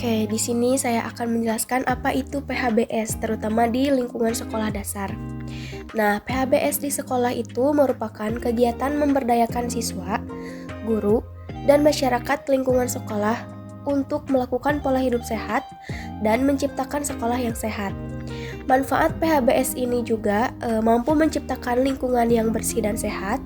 Oke, di sini saya akan menjelaskan apa itu PHBS, terutama di lingkungan sekolah dasar. Nah, PHBS di sekolah itu merupakan kegiatan memberdayakan siswa, guru, dan masyarakat lingkungan sekolah untuk melakukan pola hidup sehat dan menciptakan sekolah yang sehat. Manfaat PHBS ini juga mampu menciptakan lingkungan yang bersih dan sehat,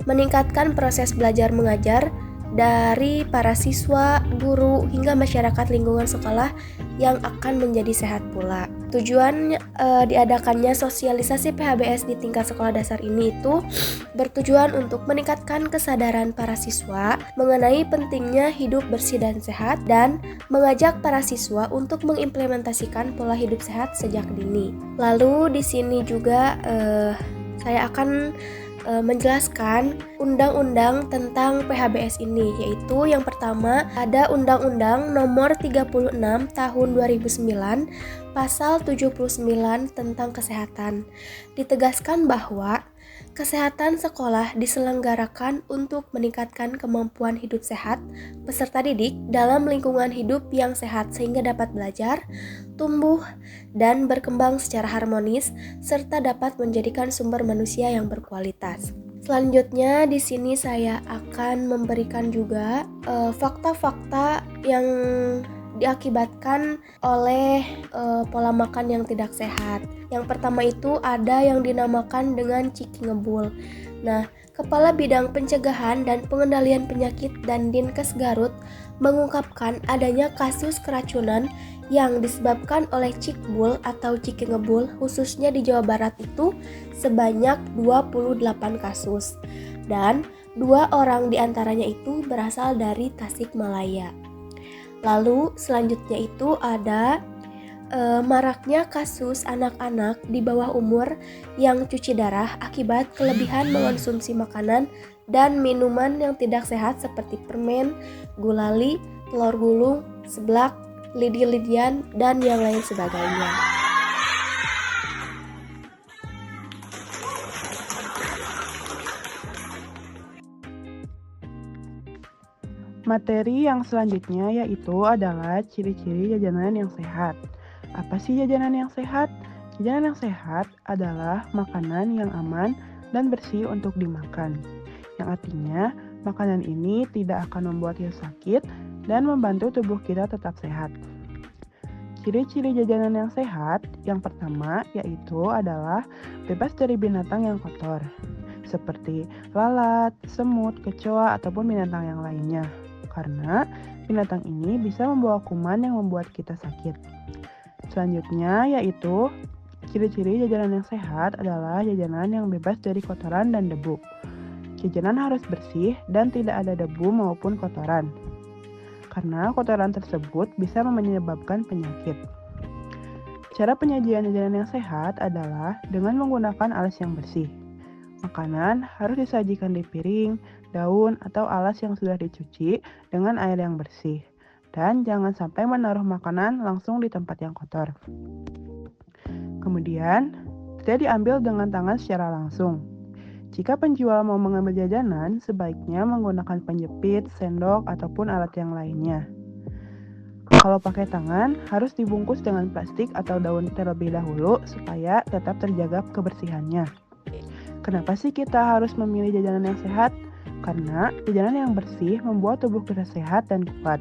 meningkatkan proses belajar mengajar dari para siswa, guru, hingga masyarakat lingkungan sekolah yang akan menjadi sehat pula. Tujuan diadakannya sosialisasi PHBS di tingkat sekolah dasar ini itu bertujuan untuk meningkatkan kesadaran para siswa mengenai pentingnya hidup bersih dan sehat dan mengajak para siswa untuk mengimplementasikan pola hidup sehat sejak dini. Lalu di sini juga saya akan menjelaskan undang-undang tentang PHBS ini, yaitu yang pertama ada Undang-Undang Nomor 36 Tahun 2009 Pasal 79 tentang kesehatan. Ditegaskan bahwa kesehatan sekolah diselenggarakan untuk meningkatkan kemampuan hidup sehat peserta didik dalam lingkungan hidup yang sehat sehingga dapat belajar, tumbuh, dan berkembang secara harmonis serta dapat menjadikan sumber manusia yang berkualitas. Selanjutnya di sini saya akan memberikan juga fakta-fakta yang diakibatkan oleh pola makan yang tidak sehat. Yang pertama itu ada yang dinamakan dengan ciki ngebul. Nah, Kepala Bidang Pencegahan dan Pengendalian Penyakit dan Dinkes Garut mengungkapkan adanya kasus keracunan yang disebabkan oleh cikbul atau ciki ngebul khususnya di Jawa Barat itu sebanyak 28 kasus dan 2 orang diantaranya itu berasal dari Tasikmalaya. Lalu selanjutnya itu ada maraknya kasus anak-anak di bawah umur yang cuci darah akibat kelebihan mengonsumsi makanan dan minuman yang tidak sehat seperti permen, gulali, telur gulung, seblak, lidi-lidian, dan yang lain sebagainya. Materi yang selanjutnya yaitu adalah ciri-ciri jajanan yang sehat. Apa sih jajanan yang sehat? Jajanan yang sehat adalah makanan yang aman dan bersih untuk dimakan. Yang artinya, makanan ini tidak akan membuat kita sakit dan membantu tubuh kita tetap sehat. Ciri-ciri jajanan yang sehat yang pertama yaitu adalah bebas dari binatang yang kotor, seperti lalat, semut, kecoa, ataupun binatang yang lainnya. Karena binatang ini bisa membawa kuman yang membuat kita sakit. Selanjutnya yaitu ciri-ciri jajanan yang sehat adalah jajanan yang bebas dari kotoran dan debu. Jajanan harus bersih dan tidak ada debu maupun kotoran. Karena kotoran tersebut bisa menyebabkan penyakit. Cara penyajian jajanan yang sehat adalah dengan menggunakan alas yang bersih. Makanan harus disajikan di piring, daun, atau alas yang sudah dicuci dengan air yang bersih. Dan jangan sampai menaruh makanan langsung di tempat yang kotor. Kemudian, tidak diambil dengan tangan secara langsung. Jika penjual mau mengambil jajanan, sebaiknya menggunakan penjepit, sendok, ataupun alat yang lainnya. Kalau pakai tangan, harus dibungkus dengan plastik atau daun terlebih dahulu supaya tetap terjaga kebersihannya. Kenapa sih kita harus memilih jajanan yang sehat? Karena jajanan yang bersih membuat tubuh kita sehat dan kuat.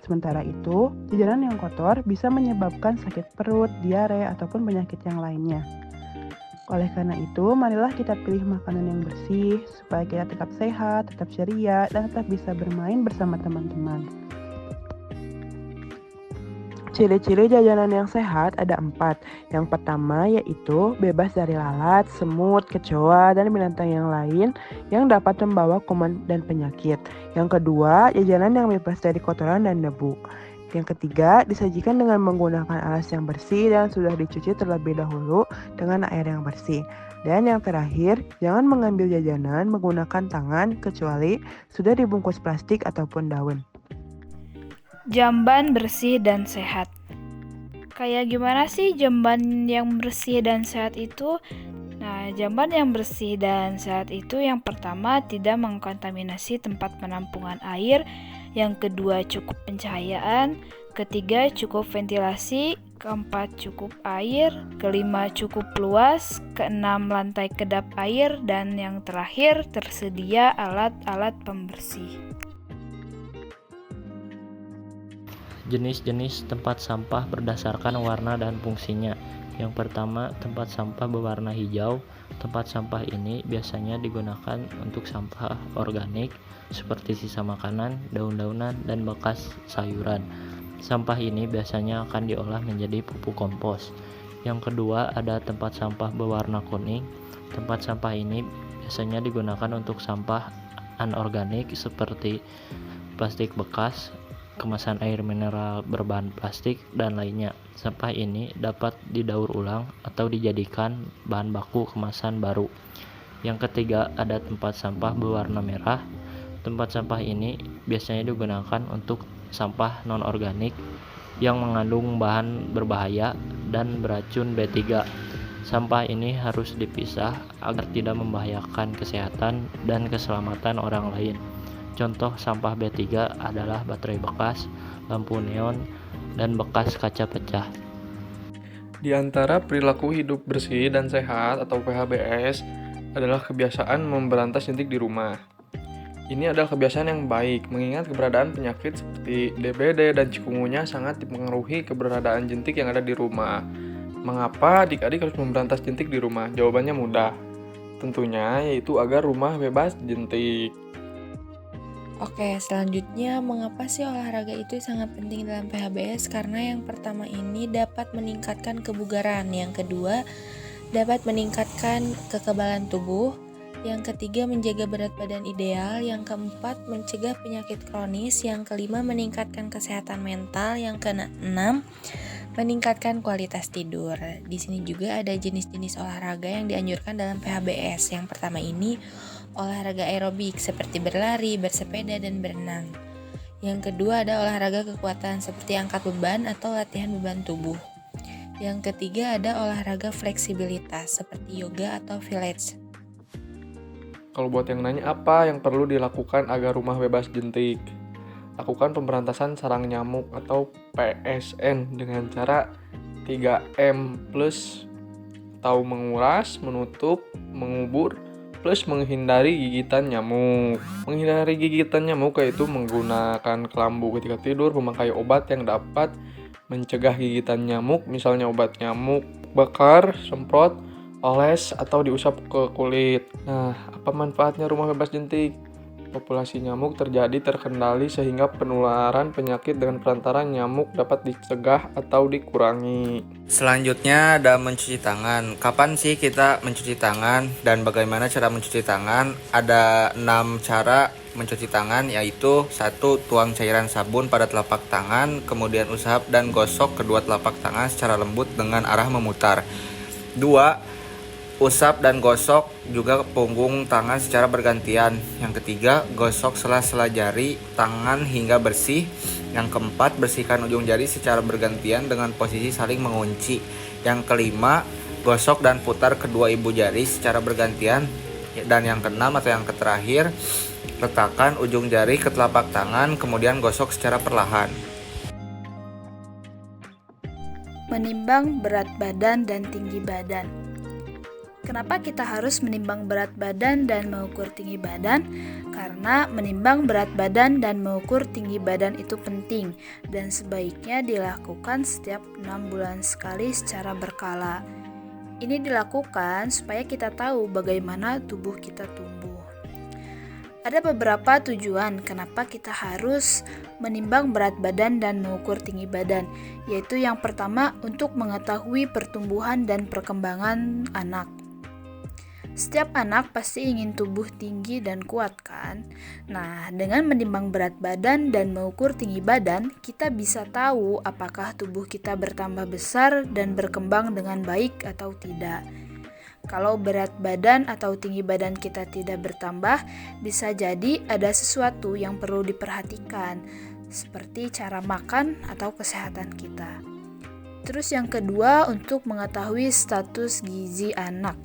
Sementara itu, jajanan yang kotor bisa menyebabkan sakit perut, diare, ataupun penyakit yang lainnya. Oleh karena itu, marilah kita pilih makanan yang bersih supaya kita tetap sehat, tetap ceria, dan tetap bisa bermain bersama teman-teman. Ciri-ciri jajanan yang sehat ada 4. Yang pertama yaitu bebas dari lalat, semut, kecoa, dan binatang yang lain yang dapat membawa kuman dan penyakit. Yang kedua, jajanan yang bebas dari kotoran dan debu. Yang ketiga, disajikan dengan menggunakan alas yang bersih dan sudah dicuci terlebih dahulu dengan air yang bersih. Dan yang terakhir, jangan mengambil jajanan menggunakan tangan kecuali sudah dibungkus plastik ataupun daun. Jamban bersih dan sehat. Kayak gimana sih jamban yang bersih dan sehat itu? Nah, jamban yang bersih dan sehat itu yang pertama tidak mengkontaminasi tempat penampungan air, yang kedua cukup pencahayaan, ketiga cukup ventilasi, keempat cukup air, kelima cukup luas, keenam lantai kedap air, dan yang terakhir tersedia alat-alat pembersih. Jenis-jenis tempat sampah berdasarkan warna dan fungsinya. Yang pertama, tempat sampah berwarna hijau. Tempat sampah ini biasanya digunakan untuk sampah organik seperti sisa makanan, daun-daunan, dan bekas sayuran. Sampah ini biasanya akan diolah menjadi pupuk kompos. Yang kedua, ada tempat sampah berwarna kuning. Tempat sampah ini biasanya digunakan untuk sampah anorganik seperti plastik bekas, kemasan air mineral berbahan plastik, dan lainnya. Sampah ini dapat didaur ulang atau dijadikan bahan baku kemasan baru. Yang ketiga, ada tempat sampah berwarna merah. Tempat sampah ini biasanya digunakan untuk sampah non-organik yang mengandung bahan berbahaya dan beracun B3. Sampah ini harus dipisah agar tidak membahayakan kesehatan dan keselamatan orang lain. Contoh sampah B3 adalah baterai bekas, lampu neon, dan bekas kaca pecah. Di antara perilaku hidup bersih dan sehat atau PHBS adalah kebiasaan memberantas jentik di rumah. Ini adalah kebiasaan yang baik, mengingat keberadaan penyakit seperti DBD dan chikungunya sangat dipengaruhi keberadaan jentik yang ada di rumah. Mengapa adik-adik harus memberantas jentik di rumah? Jawabannya mudah. Tentunya yaitu agar rumah bebas jentik. Oke, selanjutnya mengapa sih olahraga itu sangat penting dalam PHBS? Karena yang pertama ini dapat meningkatkan kebugaran, yang kedua dapat meningkatkan kekebalan tubuh, yang ketiga menjaga berat badan ideal, yang keempat mencegah penyakit kronis, yang kelima meningkatkan kesehatan mental, yang keenam meningkatkan kualitas tidur. Di sini juga ada jenis-jenis olahraga yang dianjurkan dalam PHBS. Yang pertama ini olahraga aerobik seperti berlari, bersepeda, dan berenang. Yang kedua ada olahraga kekuatan seperti angkat beban atau latihan beban tubuh. Yang ketiga ada olahraga fleksibilitas seperti yoga atau village. Kalau buat yang nanya apa yang perlu dilakukan agar rumah bebas jentik? Lakukan pemberantasan sarang nyamuk atau PSN dengan cara 3M+, tahu menguras, menutup, mengubur, plus menghindari gigitan nyamuk. Menghindari gigitan nyamuk yaitu menggunakan kelambu ketika tidur, memakai obat yang dapat mencegah gigitan nyamuk, misalnya obat nyamuk bakar, semprot, oles, atau diusap ke kulit. Nah, apa manfaatnya rumah bebas jentik? Populasi nyamuk terkendali sehingga penularan penyakit dengan perantara nyamuk dapat dicegah atau dikurangi. Selanjutnya ada mencuci tangan. Kapan sih kita mencuci tangan dan bagaimana cara mencuci tangan? Ada 6 cara mencuci tangan, yaitu 1. Tuang cairan sabun pada telapak tangan, kemudian usap dan gosok kedua telapak tangan secara lembut dengan arah memutar. 2. Usap dan gosok juga punggung tangan secara bergantian. Yang ketiga, gosok sela-sela jari tangan hingga bersih. Yang keempat, bersihkan ujung jari secara bergantian dengan posisi saling mengunci. Yang kelima, gosok dan putar kedua ibu jari secara bergantian. Dan yang keenam atau yang terakhir, letakkan ujung jari ke telapak tangan kemudian gosok secara perlahan. Menimbang berat badan dan tinggi badan. Kenapa kita harus menimbang berat badan dan mengukur tinggi badan? Karena menimbang berat badan dan mengukur tinggi badan itu penting dan sebaiknya dilakukan setiap 6 bulan sekali secara berkala. Ini dilakukan supaya kita tahu bagaimana tubuh kita tumbuh. Ada beberapa tujuan kenapa kita harus menimbang berat badan dan mengukur tinggi badan, yaitu yang pertama untuk mengetahui pertumbuhan dan perkembangan anak. Setiap anak pasti ingin tubuh tinggi dan kuat kan? Nah, dengan menimbang berat badan dan mengukur tinggi badan, kita bisa tahu apakah tubuh kita bertambah besar dan berkembang dengan baik atau tidak. Kalau berat badan atau tinggi badan kita tidak bertambah, bisa jadi ada sesuatu yang perlu diperhatikan, seperti cara makan atau kesehatan kita. Terus yang kedua, untuk mengetahui status gizi anak.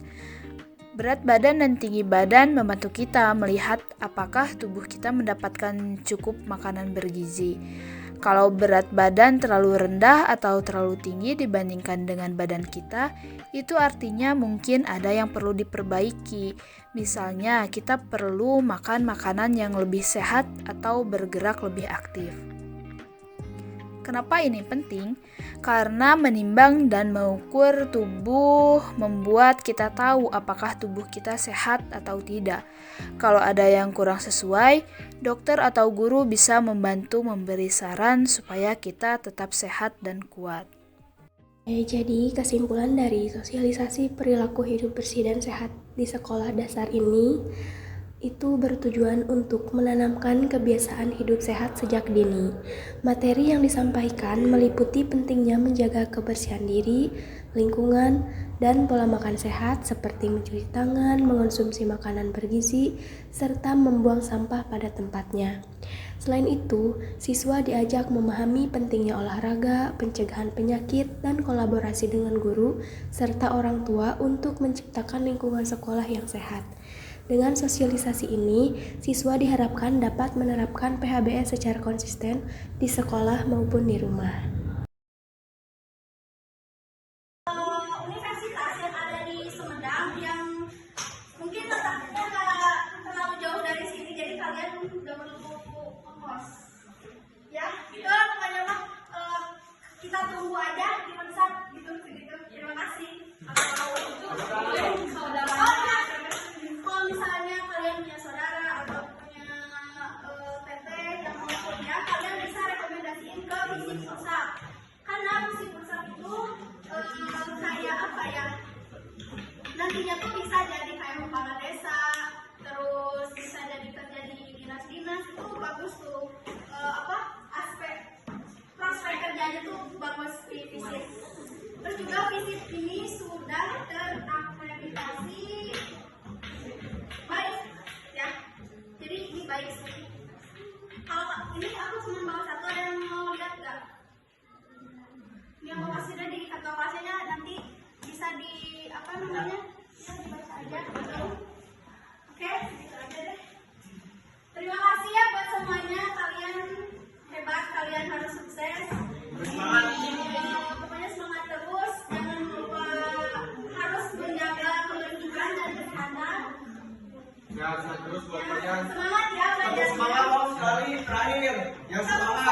Berat badan dan tinggi badan membantu kita melihat apakah tubuh kita mendapatkan cukup makanan bergizi. Kalau berat badan terlalu rendah atau terlalu tinggi dibandingkan dengan badan kita, itu artinya mungkin ada yang perlu diperbaiki. Misalnya, kita perlu makan makanan yang lebih sehat atau bergerak lebih aktif. Kenapa ini penting? Karena menimbang dan mengukur tubuh membuat kita tahu apakah tubuh kita sehat atau tidak. Kalau ada yang kurang sesuai, dokter atau guru bisa membantu memberi saran supaya kita tetap sehat dan kuat. Jadi kesimpulan dari sosialisasi perilaku hidup bersih dan sehat di sekolah dasar ini itu bertujuan untuk menanamkan kebiasaan hidup sehat sejak dini. Materi yang disampaikan meliputi pentingnya menjaga kebersihan diri, lingkungan, dan pola makan sehat seperti mencuci tangan, mengonsumsi makanan bergizi, serta membuang sampah pada tempatnya. Selain itu, siswa diajak memahami pentingnya olahraga, pencegahan penyakit, dan kolaborasi dengan guru serta orang tua untuk menciptakan lingkungan sekolah yang sehat. Dengan sosialisasi ini, siswa diharapkan dapat menerapkan PHBS secara konsisten di sekolah maupun di rumah. Universitas yang ada di Sumedang yang mungkin letaknya nggak terlalu jauh dari sini, jadi kalian nggak perlu ongkos. Ya, itu pokoknya mah kita tunggu aja di WhatsApp gitu. Terima kasih. Kalau misalnya kalian punya saudara atau punya teteh yang mau kuliah, kalian bisa rekomendasiin ke Visi Pusat. Karena Visi Pusat itu kayak apa ya? Nantinya tuh bisa jadi kayak kepala desa, terus bisa jadi kerja di dinas-dinas, itu bagus tuh. Aspek prospek kerjanya tuh bagus di Visip. Terus juga Visip ini sudah terakreditasi baik ya, jadi ini baik sih. Kalau ini aku cuma bawa satu, ada yang mau lihat nggak? Yang mau kasihnya di atau kelasnya nanti bisa di bisa dibaca aja. Oke, gitu aja deh. Terima kasih ya buat semuanya, kalian hebat, kalian harus sukses. Pokoknya semangat terus, jangan lupa harus menjaga kebersihan dan kesehatan. Ya, terus buat kalian. Semangat ya, belajar. Semangat sekali terakhir. Yang semangat.